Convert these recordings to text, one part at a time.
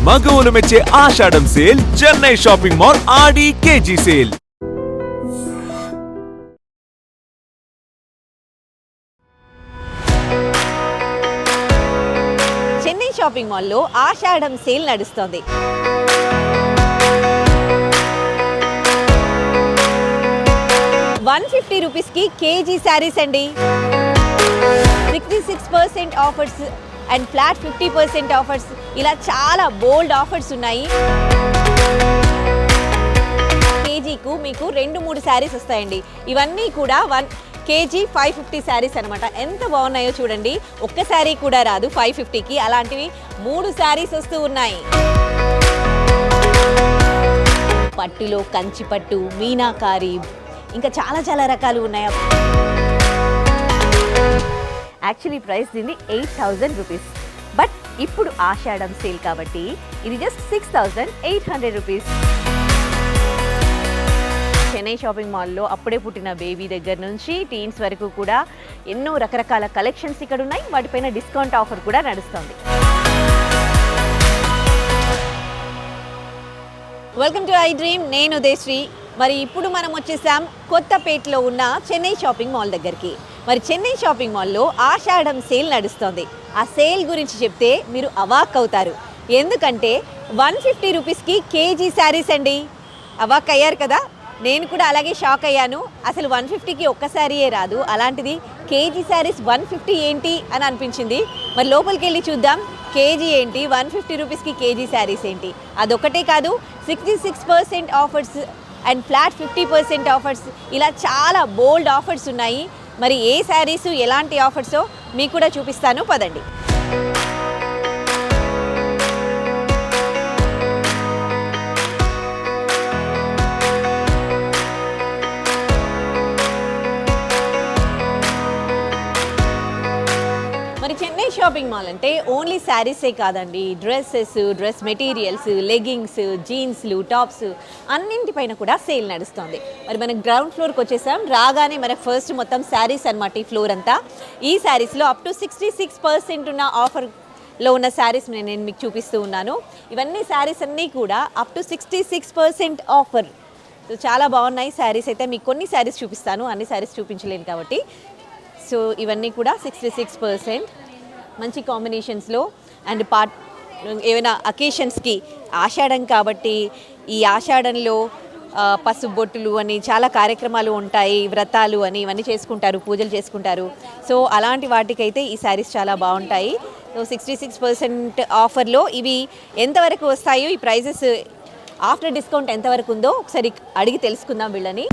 మగవులు మెచ్చే ఆషాఢం sale Chennai shopping mall ఆడి KG sale. Chennai shopping మాల్లో ఆషాఢం sale నడుస్తోంది. ₹150కి కేజీ శారీస్ అండి. 66% ఆఫర్స్ అండ్ ఫ్లాట్ 50% ఆఫర్స్, ఇలా చాలా బోల్డ్ ఆఫర్స్ ఉన్నాయి. కేజీకు మీకు 2-3 శారీస్ వస్తాయండి. ఇవన్నీ కూడా 1 కేజీ 550 శారీస్ అనమాట. ఎంత బాగున్నాయో చూడండి. ఒక్క శారీ కూడా రాదు 550కి, అలాంటివి 3 శారీస్ వస్తూ ఉన్నాయి. పట్టులో కంచిపట్టు, మీనాకారి, ఇంకా చాలా చాలా రకాలు ఉన్నాయి. యాక్చువల్లీ ప్రైస్ దీన్ని 8,000 రూపీస్, బట్ ఇప్పుడు ఆషాఢం సేల్ కాబట్టి ఇది జస్ట్ 6,800 రూపీస్. చెన్నై షాపింగ్ మాల్లో అప్పుడే పుట్టిన బేబీ దగ్గర నుంచి టీన్స్ వరకు కూడా ఎన్నో రకరకాల కలెక్షన్స్ ఇక్కడ ఉన్నాయి. వాటిపైన డిస్కౌంట్ ఆఫర్ కూడా నడుస్తుంది. వెల్కమ్ టు ఐ డ్రీమ్, నేను ఉదయశ్రీ. మరి ఇప్పుడు మనం వచ్చేసాం కొత్తపేటలో ఉన్న చెన్నై షాపింగ్ మాల్ దగ్గరికి. మరి చెన్నై షాపింగ్ మాల్లో ఆషాఢం సేల్ నడుస్తోంది. ఆ సేల్ గురించి చెప్తే మీరు అవాక్ అవుతారు. ఎందుకంటే 150 రూపీస్కి కేజీ శారీస్ అండి. అవాక్ అయ్యారు కదా, నేను కూడా అలాగే షాక్ అయ్యాను. అసలు 150కి ఒక్క శారీయే రాదు, అలాంటిది కేజీ శారీస్ 150 ఏంటి అని అనిపించింది. మరి లోపలికి వెళ్ళి చూద్దాం, కేజీ ఏంటి, 150 రూపీస్కి కేజీ శారీస్ ఏంటి. అదొకటే కాదు, 66% ఆఫర్స్ అండ్ ఫ్లాట్ 50% ఆఫర్స్, ఇలా చాలా బోల్డ్ ఆఫర్స్ ఉన్నాయి. మరి ఏ శారీసు ఎలాంటి ఆఫర్సో మీకు కూడా చూపిస్తాను, పదండి. మరి చెన్నై షాపింగ్ మాల్ అంటే ఓన్లీ శారీసే కాదండి, డ్రెస్సెస్, డ్రెస్ మెటీరియల్స్, లెగ్గింగ్స్, జీన్స్లు, టాప్స్ అన్నింటిపైన కూడా సేల్ నడుస్తుంది. మరి మనం గ్రౌండ్ ఫ్లోర్కి వచ్చేసాం. రాగానే మన ఫస్ట్ మొత్తం శారీస్ అనమాట ఈ ఫ్లోర్ అంతా. ఈ శారీస్లో అప్ టు 66% ఉన్న ఆఫర్లో ఉన్న శారీస్ నేను మీకు చూపిస్తూ ఉన్నాను. ఇవన్నీ శారీస్ అన్నీ కూడా అప్ టు 66% ఆఫర్. చాలా బాగున్నాయి శారీస్. అయితే మీకు కొన్ని శారీస్ చూపిస్తాను, అన్ని శారీస్ చూపించలేను కాబట్టి. సో ఇవన్నీ కూడా 66%, మంచి కాంబినేషన్స్లో. అండ్ ఏమైనా అకేషన్స్కి, ఆషాఢం కాబట్టి ఈ ఆషాఢంలో పసుపు బొట్టులు అని చాలా కార్యక్రమాలు ఉంటాయి, వ్రతాలు అని ఇవన్నీ చేసుకుంటారు, పూజలు చేసుకుంటారు. సో అలాంటి వాటికైతే ఈ శారీస్ చాలా బాగుంటాయి. సో 66% ఆఫర్లో ఇవి ఎంతవరకు వస్తాయో, ఈ ప్రైజెస్ ఆఫ్టర్ డిస్కౌంట్ ఎంతవరకు ఉందో ఒకసారి అడిగి తెలుసుకుందాం వీళ్ళని.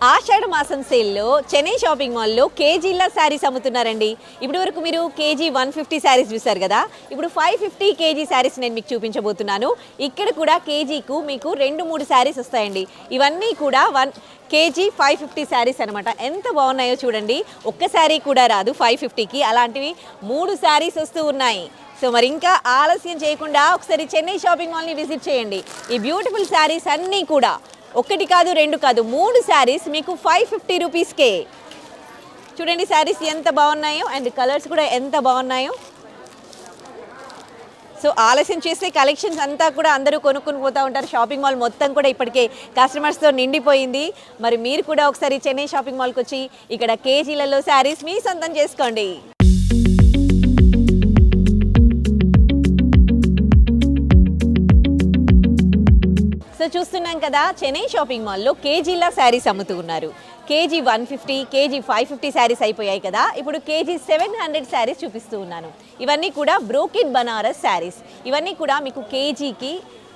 ఆషాఢ మాసం సేల్లో చెన్నై షాపింగ్ మాల్లో కేజీల శారీస్ అమ్ముతున్నారండి. ఇప్పటి వరకు మీరు కేజీ 150 శారీస్ చూసారు కదా, ఇప్పుడు 550 కేజీ శారీస్ నేను మీకు చూపించబోతున్నాను. ఇక్కడ కూడా కేజీకు మీకు 2-3 శారీస్ వస్తాయండి. ఇవన్నీ కూడా 1 కేజీ 550 శారీస్ అనమాట. ఎంత బాగున్నాయో చూడండి. ఒక్క శారీ కూడా రాదు 550కి, అలాంటివి 3 శారీస్ వస్తూ ఉన్నాయి. సో మరి ఇంకా ఆలస్యం చేయకుండా ఒకసారి చెన్నై షాపింగ్ మాల్ని విజిట్ చేయండి. ఈ బ్యూటిఫుల్ శారీస్ అన్నీ కూడా ఒకటి కాదు, 2 కాదు, 3 శారీస్ మీకు 550 రూపీస్కే. చూడండి శారీస్ ఎంత బాగున్నాయో, అండ్ కలర్స్ కూడా ఎంత బాగున్నాయో. సో ఆలస్యం చేస్తే కలెక్షన్స్ అంతా కూడా అందరూ కొనుక్కొని పోతూ ఉంటారు. షాపింగ్ మాల్ మొత్తం కూడా ఇప్పటికే కస్టమర్స్తో నిండిపోయింది. మరి మీరు కూడా ఒకసారి చెన్నై షాపింగ్ మాల్కి వచ్చి ఇక్కడ కేజీలలో శారీస్ మీ సొంతం చేసుకోండి. సో చూస్తున్నాం కదా, చెన్నై షాపింగ్ మాల్లో కేజీల శారీస్ అమ్ముతూ ఉన్నారు. కేజీ 150, కేజీ 550 శారీస్ అయిపోయాయి కదా, ఇప్పుడు కేజీ 700 శారీస్ చూపిస్తూ ఉన్నాను. ఇవన్నీ కూడా బ్రోకెట్ బనారస్ శారీస్. ఇవన్నీ కూడా మీకు కేజీకి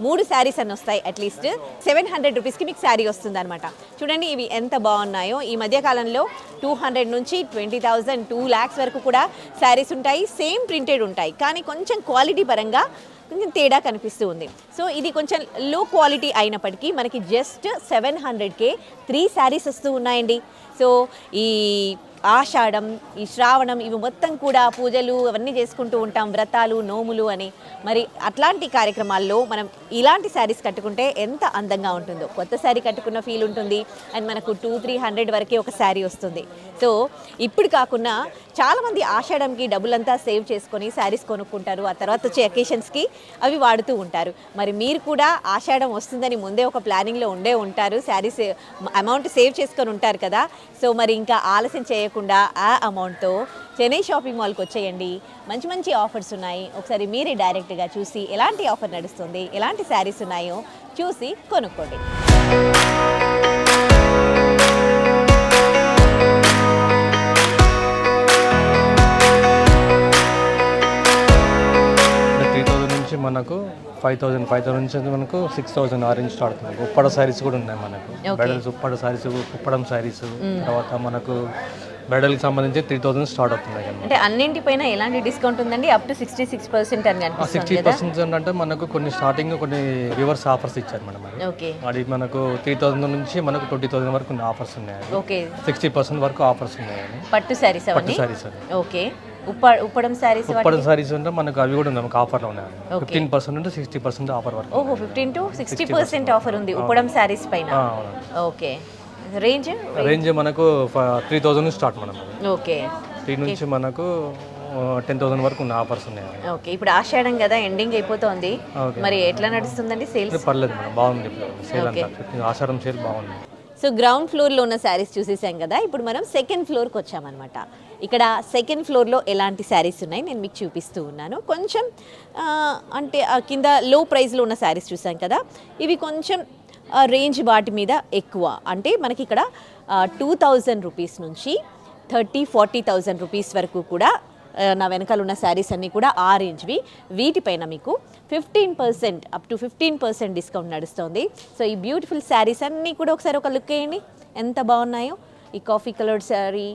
3 శారీస్ అని వస్తాయి. అట్లీస్ట్ 700 రూపీస్కి మీకు శారీ వస్తుంది అనమాట. చూడండి ఇవి ఎంత బాగున్నాయో. ఈ మధ్యకాలంలో 200 నుంచి 20,000, 2 lakhs వరకు కూడా శారీస్ ఉంటాయి. సేమ్ ప్రింటెడ్ ఉంటాయి, కానీ కొంచెం క్వాలిటీ పరంగా కొంచెం తేడా కనిపిస్తూ ఉంది. సో ఇది కొంచెం లో క్వాలిటీ అయినప్పటికీ మనకి జస్ట్ 700కే 3 శారీస్ వస్తూ ఉన్నాయండి. సో ఈ ఆషాఢం, ఈ శ్రావణం ఇవి మొత్తం కూడా పూజలు అవన్నీ చేసుకుంటూ ఉంటాం, వ్రతాలు నోములు అని. మరి అట్లాంటి కార్యక్రమాల్లో మనం ఇలాంటి శారీస్ కట్టుకుంటే ఎంత అందంగా ఉంటుందో. కొత్త శారీ కట్టుకున్న ఫీల్ ఉంటుంది అండ్ మనకు 200-300 వరకే ఒక శారీ వస్తుంది. సో ఇప్పుడు కాకుండా చాలామంది ఆషాఢంకి డబ్బులంతా సేవ్ చేసుకొని శారీస్ కొనుక్కుంటారు, ఆ తర్వాత వచ్చే అకేషన్స్కి అవి వాడుతూ ఉంటారు. మరి మీరు కూడా ఆషాఢం వస్తుందని ముందే ఒక ప్లానింగ్లో ఉండే ఉంటారు, శారీస్ అమౌంట్ సేవ్ చేసుకొని ఉంటారు కదా. సో మరి ఇంకా ఆలస్యం చేయకుండా ఆ అమౌంట్తో చెన్నై షాపింగ్ మాల్కి వచ్చేయండి. మంచి మంచి ఆఫర్స్ ఉన్నాయి. ఒకసారి మీరే డైరెక్ట్గా చూసి ఎలాంటి ఆఫర్ నడుస్తుంది, ఎలాంటి శారీస్ ఉన్నాయో చూసి కొనుక్కోండి. మనకు 5,000 నుంచి మనకు 6,000 ఆ రేంజ్ స్టార్ట్ అవుతుంది. ఉప్పడ శారీస్ కూడా ఉన్నాయి మనకు. బెడల్స్ ఉప్పడ శారీస్, కుప్పడం శారీస్, తర్వాత మనకు బెడల్కి సంబంధించి 3,000 స్టార్ట్ అవుతుంది. అంటే అన్నింటిపైన ఎలాంటి డిస్కౌంట్ ఉందండి? అప్ టు 66% అని అనిపిస్తుంది కదా. 60% అంటే మనకు కొన్ని స్టార్టింగ్ కొన్ని రివర్స్ ఆఫర్స్ ఇచ్చారు మేడం. అది మనకు 3,000 నుంచి మనకు 20,000 వరకు కొన్ని ఆఫర్స్ ఉన్నాయి. ఓకే, 60% వరకు ఆఫర్స్ ఉన్నాయి. పట్టు శారీస్ అవన్నీ. పట్టు శారీస్. ఓకే, ఉప్పడం శారీస్ అంటే మనకు అవి కూడా ఉన్నాయి, మనకు ఆఫర్లో ఉన్నాయి. 15% నుండి 60% ఆఫర్ వరకు. ఓహో, 15 to 60% ఆఫర్ ఉంది ఉప్పడం శారీస్ పైన. ఓకే, రేంజ్ మనకు 3,000 నుంచి స్టార్ట్ మనం. ఓకే, 3 నుంచి మనకు 10,000 వరకు ఉన్న ఆఫర్స్ ఉన్నాయి. ఓకే, ఇప్పుడు ఆషాఢం కదా, ఎండింగ్ అయిపోతుంది. మరి ఎట్లా నడుస్తుందండి సేల్స్? పర్లేదు మేడం, బాగుంది ఇప్పుడు సేల్ అంతా. ఆషాఢం సేల్ బాగుంది. సో గ్రౌండ్ ఫ్లోర్లో ఉన్న శారీస్ చూసేసాం కదా, ఇప్పుడు మనం సెకండ్ ఫ్లోర్కి వచ్చామన్నమాట. ఇక్కడ సెకండ్ ఫ్లోర్లో ఎలాంటి శారీస్ ఉన్నాయి నేను మీకు చూపిస్తూ ఉన్నాను. కొంచెం అంటే కింద లో ప్రైస్లో ఉన్న శారీస్ చూసాం కదా, ఇవి కొంచెం రేంజ్ వాటి మీద ఎక్కువ. అంటే మనకి ఇక్కడ 2,000 రూపీస్ నుంచి 30,000-40,000 రూపీస్ వరకు కూడా నా వెనకాల ఉన్న శారీస్ అన్నీ కూడా ఆ రేంజ్వి. వీటిపైన మీకు 15% అప్ టు 15% డిస్కౌంట్ నడుస్తుంది. సో ఈ బ్యూటిఫుల్ శారీస్ అన్నీ కూడా ఒకసారి ఒక లుక్ వేయండి, ఎంత బాగున్నాయో. ఈ coffee coloured sari,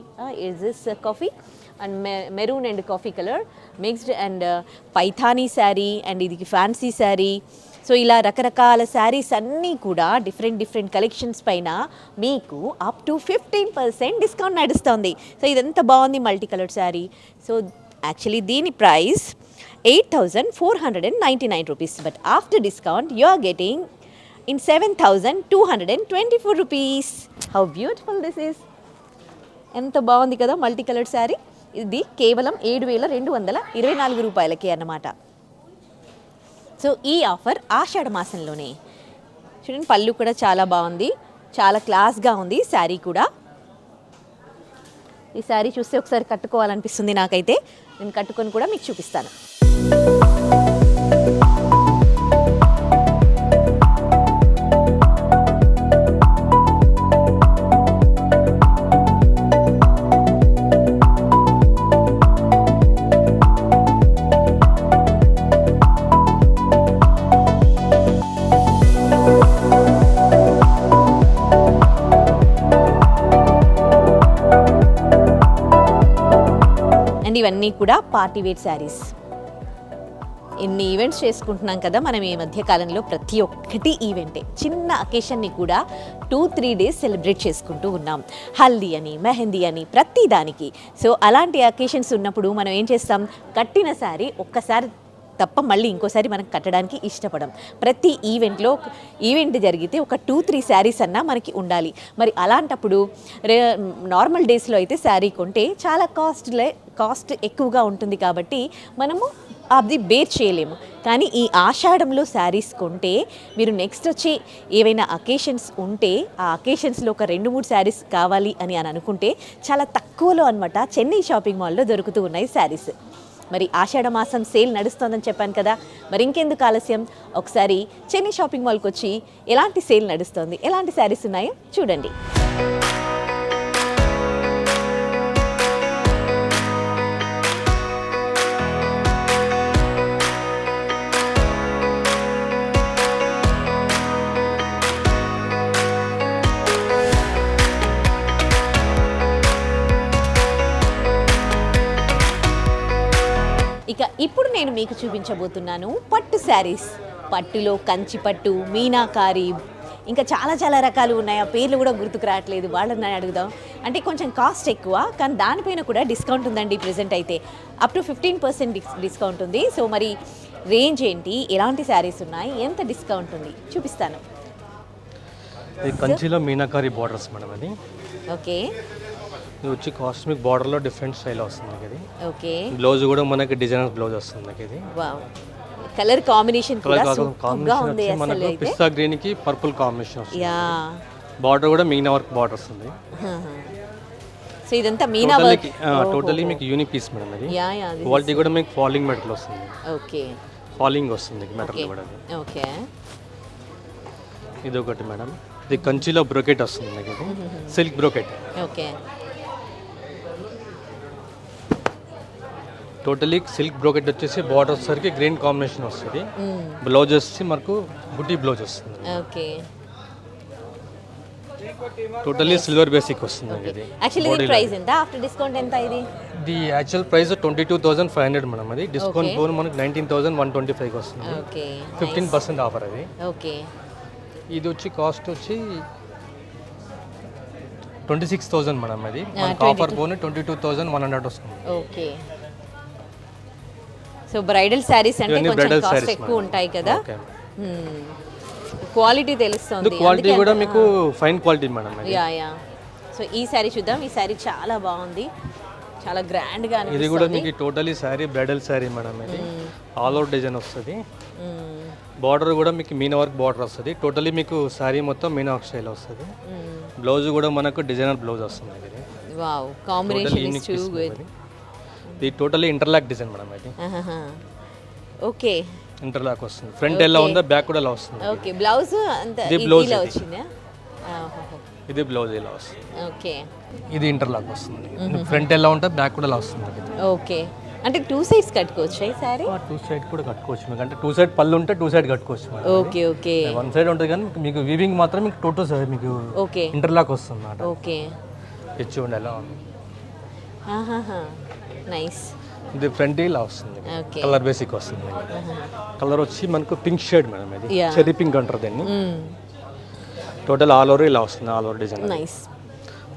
is this coffee and maroon and coffee colour mixed, and Paithani sari, and ఇది ఫ్యాన్సీ శారీ. సో ఇలా రకరకాల శారీస్ అన్నీ కూడా డిఫరెంట్ కలెక్షన్స్ పైన మీకు అప్ టు 15% డిస్కౌంట్ నడుస్తుంది. సో ఇదంతా బాగుంది multi coloured sari. So actually దీని price 8,499 rupees, but after discount you are getting in 7,224 rupees. How beautiful this is. ఎంత బాగుంది కదా మల్టీ కలర్డ్ శారీ. ఇది కేవలం 7,224 రూపాయలకే అన్నమాట. సో ఈ ఆఫర్ ఆషాఢ మాసంలోనే. చూడండి, పళ్ళు కూడా చాలా బాగుంది, చాలా క్లాస్గా ఉంది శారీ కూడా. ఈ శారీ చూస్తే ఒకసారి కట్టుకోవాలనిపిస్తుంది నాకైతే. నేను కట్టుకొని కూడా మీకు చూపిస్తాను. ఇవన్నీ కూడా పార్టీ వేర్ శారీస్. ఎన్ని ఈవెంట్స్ చేసుకుంటున్నాం కదా మనం ఈ మధ్య కాలంలో. ప్రతి ఒక్కటి ఈవెంటే, చిన్న అకేషన్ని కూడా 2-3 డేస్ సెలబ్రేట్ చేసుకుంటూ ఉన్నాం. హల్దీ అని, మెహందీ అని, ప్రతి దానికి. సో అలాంటి అకేషన్స్ ఉన్నప్పుడు మనం ఏం చేస్తాం, కట్టిన శారీ ఒక్కసారి తప్ప మళ్ళీ ఇంకోసారి మనం కట్టడానికి ఇష్టపడం. ప్రతి ఈవెంట్ జరిగితే ఒక 2-3 శారీస్ అన్నా మనకి ఉండాలి. మరి అలాంటప్పుడు నార్మల్ డేస్లో అయితే శారీ కొంటే చాలా కాస్ట్ ఎక్కువగా ఉంటుంది కాబట్టి మనము అది బేర్ చేయలేము. కానీ ఈ ఆషాఢంలో శారీస్ కొంటే మీరు నెక్స్ట్ వచ్చి ఏవైనా అకేషన్స్ ఉంటే ఆ అకేషన్స్లో ఒక 2-3 శారీస్ కావాలి అని అనుకుంటే చాలా తక్కువలో అన్నమాట చెన్నై షాపింగ్ మాల్లో దొరుకుతూ ఉన్నాయి శారీస్. మరి ఆషాఢ మాసం సేల్ నడుస్తోందని చెప్పాను కదా, మరి ఇంకెందుకు ఆలస్యం, ఒకసారి చెన్నై షాపింగ్ మాల్కి వచ్చి ఎలాంటి సేల్ నడుస్తోంది, ఎలాంటి శారీస్ ఉన్నాయో చూడండి. ఇక ఇప్పుడు నేను మీకు చూపించబోతున్నాను పట్టు శారీస్. పట్టులో కంచి పట్టు, మీనాకారి, ఇంకా చాలా చాలా రకాలు ఉన్నాయి, ఆ పేర్లు కూడా గుర్తుకు రావట్లేదు, వాళ్ళని అడుగుదాం. అంటే కొంచెం కాస్ట్ ఎక్కువ, కానీ దానిపైన కూడా డిస్కౌంట్ ఉందండి ప్రెజెంట్ అయితే. అప్ టు 15% డిస్కౌంట్ ఉంది. సో మరి రేంజ్ ఏంటి, ఎలాంటి శారీస్ ఉన్నాయి, ఎంత డిస్కౌంట్ ఉంది చూపిస్తాను. ఇది కంచిలో మీనాకారి బార్డర్స్ మేడం. అది ఓకే, ఇది వచ్చి కాస్మిక్ బార్డర్లో డిఫరెంట్ స్టైల్ వస్తుంది నాకు. ఇది ఓకే, బ్లౌజ్ కూడా మనకి డిజైనర్ బ్లౌజ్ వస్తుంది నాకు. ఇది వావ్, కలర్ కాంబినేషన్ కూడా సూపర్గా కాంబినేషన్ ఉంది వచ్చి అసలు మనకు అయితే. పిస్తా గ్రీన్ కి పర్పుల్ కాంబినేషన్ వస్తుంది. యా, బార్డర్ కూడా మీనా వర్క్ బార్డర్ వస్తుంది. సో ఇదంతా మీనా వర్క్. టోటలీ మీకు యూనిక్ పీస్ మేడం. అది యా యా, క్వాలిటీ కూడా మీకు ఫాలింగ్ మెటల్ వస్తుంది. ఓకే ఫాలింగ్ వస్తుంది మెటల్ కూడా. అది ఓకే, ఇది ఒకటి మేడం. ఇది కంచిలో బ్రోకెట్ వస్తుంది నాకు. ఇది silk brocade. Okay, totally silk brocade వచ్చేసి బార్డర్ వచ్చేసరికి గ్రీన్ కాంబినేషన్ వస్తుంది. బ్లౌజ్ వచ్చి మనకు బుటీ బ్లౌజ్ వస్తుంది. ఓకే. టోటలీ సిల్వర్ బేసిక్ వస్తుంది నాకు. ఇది యాక్చువల్లీ ఇది ప్రైస్ ఎంత ఆఫ్టర్ డిస్కౌంట్ ఎంత ఇది? ఇది యాక్చువల్ ప్రైస్ 22,500 మేడం. అది డిస్కౌంట్ పోను మనకు 19,125 వస్తుంది. ఓకే, 15% ఆఫర్ అది. ఓకే. ఇది వచ్చి కాస్ట్ వచ్చి 26,000 మేడం. అది మనకు ఆఫర్ పోను 22,100 వస్తుంది. ఓకే. సో బ్రైడల్ శారీస్ అంటే ఇవన్నీ కొంచెం bridal కాస్ట్ sarees ఎక్కువ ఉంటాయి కదా. ఓకే. క్వాలిటీ తెలుస్తుంది. క్వాలిటీ కూడా మీకు ఫైన్ క్వాలిటీ మేడం. అది యా యా. సో ఈ శారీ చూద్దాం. ఈ శారీ చాలా బాగుంది, చాలా గ్రాండ్ గా ఇది అనిపిస్తుంది. కూడా మీకు totally sari bridal sari madam. ఇది ఆల్ ఓవర్ డిజైన్ వస్తుంది. బార్డర్ కూడా మీకు మీనా వర్క్ బార్డర్ వస్తుంది. టోటలీ మీకు శారీ మొత్తం మీనా వర్క్ స్టైల్ వస్తుంది. బ్లౌజ్ కూడా మనకు డిజైనర్ బ్లౌజ్ వస్తుంది. ఇది wow, combination is too good. ఇది టోటలీ ఇంటర్లాక్ డిజైన్ మేడం. ఇది ఓకే, ఇంటర్లాక్ వస్తుంది. ఫ్రంట్ ఎలా ఉందో బ్యాక్ కూడా ఎలా వస్తుంది. ఓకే. బ్లౌజ్ అంత ఇది బ్లౌజ్ ఇలా ఇది. వచ్చిందా? ఇది బ్లౌజ్ ఇలా వస్తుంది. ఓకే, ఇది ఇంటర్లాక్ వస్తుంది. ఫ్రంట్ ఎలా ఉంటే బ్యాక్ కూడా ఎలా వస్తుంది. ఓకే. అంటే టూ సైడ్స్ కట్టుకోవచ్చు ఈ సారీ? టూ సైడ్ కూడా కట్టుకోవచ్చు మీకు. అంటే టూ సైడ్ పళ్ళు ఉంటే టూ సైడ్ కట్టుకోవచ్చు madam. Okay okay. One side ఉంటుంది కానీ మీకు వీవింగ్ మాత్రం మీకు టోటల్ సైడ్ మీకు ఓకే ఇంటర్లాక్ వస్తుంది అన్నమాట. ఓకే. ఇచ్చి ఉండి ఎలా ఉంది. నైస్. ఇది ఫ్రంట్ ఇలా వస్తుంది. ఓకే. కలర్ బేసిక్ వస్తుంది. కలర్ వచ్చి మనకు పింక్ షేడ్ మేడం. ఇది Yeah. చెర్రీ పింక్ అంటారు దీన్ని. టోటల్ ఆల్ ఓవర్ ఇలా వస్తుంది. All over design. Nice.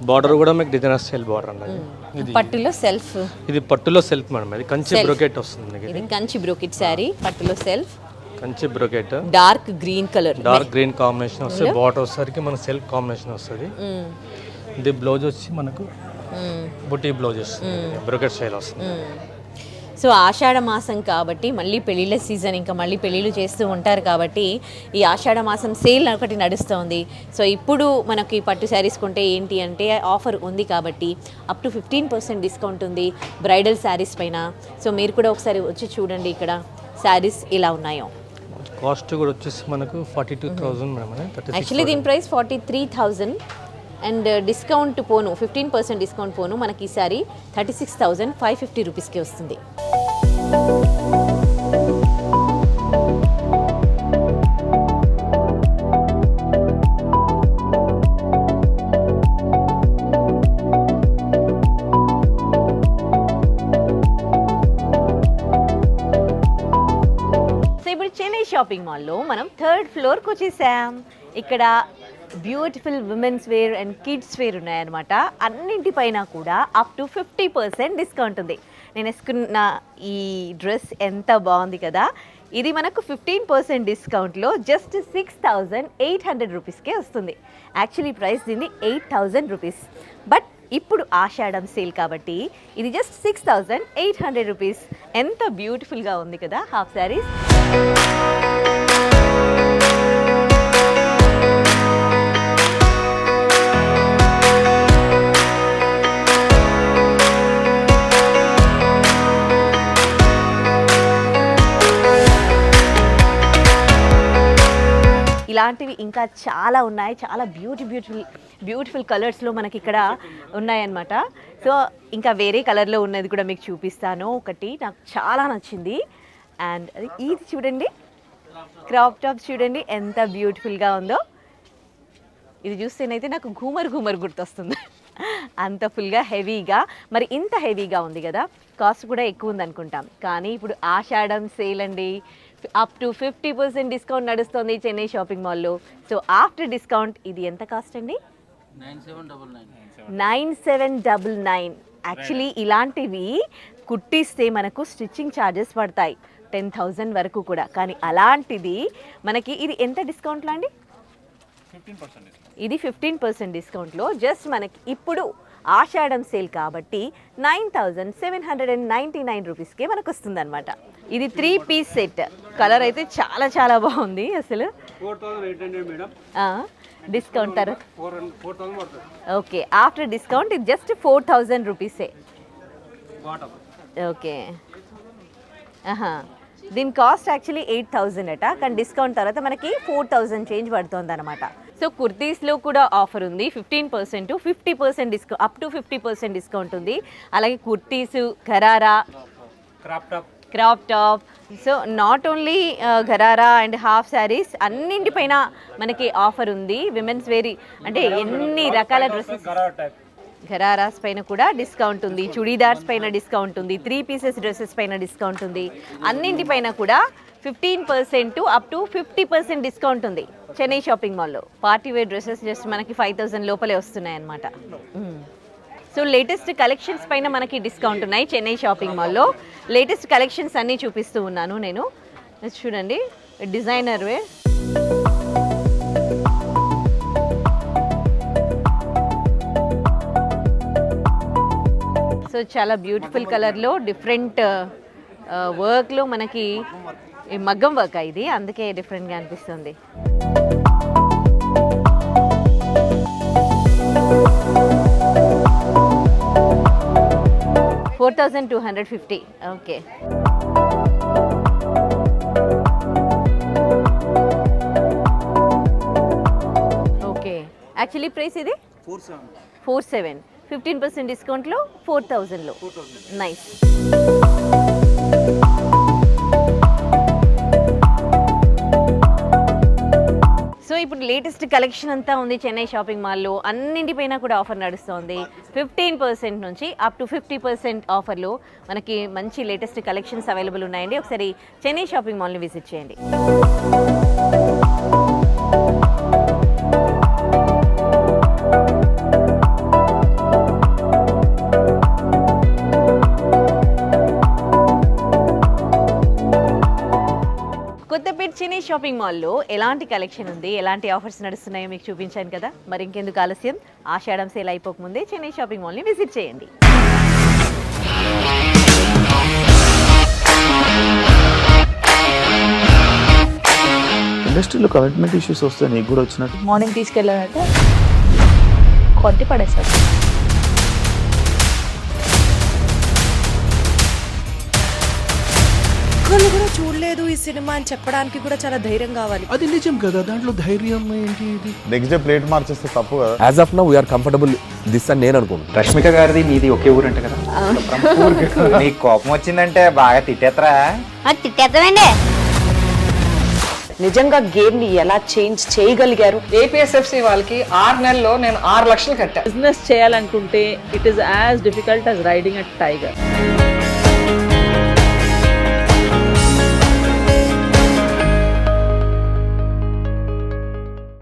Border కూడా మీకు డిజైనర్ స్టైల్ బార్డర్ అన్నది. ఇది పట్టులో సెల్ఫ్. ఇది పట్టులో సెల్ఫ్ మేడం. ఇది కంచి బ్రోకెట్ వస్తుంది. ఇది కంచి బ్రోకెట్ శారీ, పట్టులో self, Kanchi brocade, dark green colour, dark green combination వస్తుంది. బార్డర్ వచ్చేసరికి మన సెల్ఫ్ కాంబినేషన్ వస్తుంది. ఇది బ్లౌజ్ వచ్చి మనకు బుటీ బ్లౌజ్ వస్తుంది. బ్రోకెట్ స్టైల్ వస్తుంది. సో ఆషాఢ మాసం కాబట్టి మళ్ళీ పెళ్ళిళ్ళ సీజన్, ఇంకా మళ్ళీ పెళ్ళిళ్ళు చేస్తూ ఉంటారు కాబట్టి ఈ ఆషాఢ మాసం సేల్ ఒకటి నడుస్తుంది. సో ఇప్పుడు మనకి పట్టు శారీస్ కొంటే ఏంటి అంటే ఆఫర్ ఉంది కాబట్టి అప్ టు 15% డిస్కౌంట్ ఉంది బ్రైడల్ శారీస్ పైన. సో మీరు కూడా ఒకసారి వచ్చి చూడండి ఇక్కడ శారీస్ ఇలా ఉన్నాయో. కాస్ట్ కూడా వచ్చేసి మనకు 42,000 మేడం. యాక్చువల్లీ దీని ప్రైస్ 43,000 అండ్ డిస్కౌంట్ పోను 15% డిస్కౌంట్ పోను మనకి ఈసారి 36,550 రూపీస్కి వస్తుంది. సో ఇప్పుడు చెన్నై షాపింగ్ మాల్లో మనం 3rd ఫ్లోర్కి వచ్చేసాం. ఇక్కడ beautiful women's wear and kids wear ఉన్నాయన్నమాట. అన్నింటిపైన కూడా అప్ టు 50% డిస్కౌంట్ ఉంది. నేను వేసుకున్న ఈ డ్రెస్ ఎంత బాగుంది కదా. ఇది మనకు 15% డిస్కౌంట్లో జస్ట్ 6,800 రూపీస్కే వస్తుంది. యాక్చువల్లీ ప్రైస్ దీన్ని 8,000 రూపీస్. బట్ ఇప్పుడు ఆషాఢం సేల్ కాబట్టి ఇది జస్ట్ 6,800 రూపీస్. ఎంత బ్యూటిఫుల్గా ఉంది కదా హాఫ్ శారీస్. ఇలాంటివి ఇంకా చాలా ఉన్నాయి. చాలా బ్యూటిఫుల్ కలర్స్లో మనకి ఇక్కడ ఉన్నాయన్నమాట. సో ఇంకా వేరే కలర్లో ఉన్నది కూడా మీకు చూపిస్తాను. ఒకటి నాకు చాలా నచ్చింది అండ్ ఇది చూడండి, క్రాప్ టాప్ చూడండి ఎంత బ్యూటిఫుల్గా ఉందో. ఇది చూస్తేనైతే నాకు ఘూమర్ గుర్తొస్తుంది. అంత ఫుల్గా హెవీగా, మరి ఇంత హెవీగా ఉంది కదా, కాస్ట్ కూడా ఎక్కువ ఉంది అనుకుంటాం. కానీ ఇప్పుడు ఆషాఢం సేల్ అండి, అప్ టు 50% డిస్కౌంట్ నడుస్తుంది చెన్నై షాపింగ్ మాల్లో. సో ఆఫ్టర్ డిస్కౌంట్ ఇది ఎంత కాస్ట్ అండి? 9799. యాక్చువల్లీ ఇలాంటివి కుట్టిస్తే మనకు స్టిచ్చింగ్ ఛార్జెస్ పడతాయి 10,000 వరకు కూడా. కానీ అలాంటిది మనకి ఇది ఎంత డిస్కౌంట్లో అండి? ఇది 15% డిస్కౌంట్లో జస్ట్ మనకి ఇప్పుడు ఆషాఢం సేల్ కాబట్టి 9799 రూపీస్కే మనకు వస్తుంది అనమాట. ఇది 3 పీస్ సెట్. కలర్ అయితే చాలా చాలా బాగుంది అసలు. 4800 మేడం. డిస్కౌంట్ తర్వాత 4000 పడుతుంది. ఓకే, ఆఫ్టర్ డిస్కౌంట్ ఇది జస్ట్ 4000 రూపీసే. బాటమ్. ఓకే, దీని కాస్ట్ యాక్చువల్లీ 8000 అట, కానీ డిస్కౌంట్ తర్వాత మనకి 4000 చేంజ్ పడుతుంది అనమాట. సో కుర్తీస్లో కూడా ఆఫర్ ఉంది 15% 50% డిస్కౌంట్, అప్ టు 50% డిస్కౌంట్ ఉంది. అలాగే kurtis, gharara, crop top. So not only gharara and half saris అన్నింటిపైన మనకి ఆఫర్ ఉంది. విమెన్స్ వేరీ అంటే ఎన్ని రకాల డ్రెస్సెస్, గరారాస్ పైన కూడా డిస్కౌంట్ ఉంది, చుడీదార్స్ పైన డిస్కౌంట్ ఉంది, 3 పీసెస్ డ్రెస్సెస్ పైన డిస్కౌంట్ ఉంది. అన్నింటిపైన కూడా 15% అప్ టు 50% డిస్కౌంట్ ఉంది చెన్నై షాపింగ్ మాల్లో. పార్టీ వేర్ డ్రెస్సెస్ జస్ట్ మనకి 5000 లోపలే వస్తున్నాయి అన్నమాట. సో లేటెస్ట్ కలెక్షన్స్ పైన మనకి డిస్కౌంట్ ఉన్నాయి చెన్నై షాపింగ్ మాల్లో. లేటెస్ట్ కలెక్షన్స్ అన్నీ చూపిస్తూ ఉన్నాను నేను. చూడండి, డిజైనర్ వేర్, సో చాలా బ్యూటిఫుల్ కలర్లో డిఫరెంట్ వర్క్లో మనకి మగ్గం వర్క్ ఇది, అందుకే డిఫరెంట్గా అనిపిస్తుంది. $4250. Okay, okay. యాక్చువల్లీ ప్రైస్ ఇది 47, 15% డిస్కౌంట్లో 4000లో. నైస్. సో ఇప్పుడు లేటెస్ట్ కలెక్షన్ అంతా ఉంది చెన్నై షాపింగ్ మాల్లో. అన్నింటిపైన కూడా ఆఫర్ నడుస్తుంది 15% నుంచి అప్ టు 50% ఆఫర్లో మనకి మంచి లేటెస్ట్ కలెక్షన్స్ అవైలబుల్ ఉన్నాయండి. ఒకసారి చెన్నై షాపింగ్ మాల్ని విజిట్ చేయండి. కొత్తపేట చెన్నై షాపింగ్ మాల్లో ఎలాంటి కలెక్షన్ ఉంది, ఎలాంటి ఆఫర్స్ నడుస్తున్నాయో మీకు చూపించాను కదా. మరి ఇంకెందుకు ఆలస్యం, ఆషాఢం సేల్ అయిపోకముందే చెన్నై షాపింగ్ మాల్ని విజిట్ చేయండి. ఇండస్ట్రీలో కమిట్మెంట్ ఇష్యూస్ వస్తే నీకు కూడా వచ్చినట్టు? మార్నింగ్ తీసుకెళ్ళాలంటే కొట్టి పడేసారు. ఒక్కళ్ళు కూడా చూడలేదు ఈ సినిమా అని చెప్పడానికి కూడా చాలా ధైర్యం కావాలి. అది నిజం కదా, దాంట్లో ధైర్యం ఏంటి? ఇది నెక్స్ట్ డే ప్లేట్ మార్చేస్తే తప్పు కదా. As of now we are comfortable this అని నేను అనుకుంటున్నాను. రష్మిక గారిది మీది ఒకే ఊరు అంట కదా? నీకు కోపం వచ్చిందంటే బాగా తిట్టేత్తరా? తిట్టేద్దామండి. నిజంగా గేమ్ ని ఎలా చేంజ్ చేయగలిగారు? ఏపీఎస్ఎఫ్సి వాళ్ళకి 6 నెలల్లో నేను 6 లక్షలు కట్టా. బిజినెస్ చేయాలనుకుంటే it is as difficult as riding a tiger.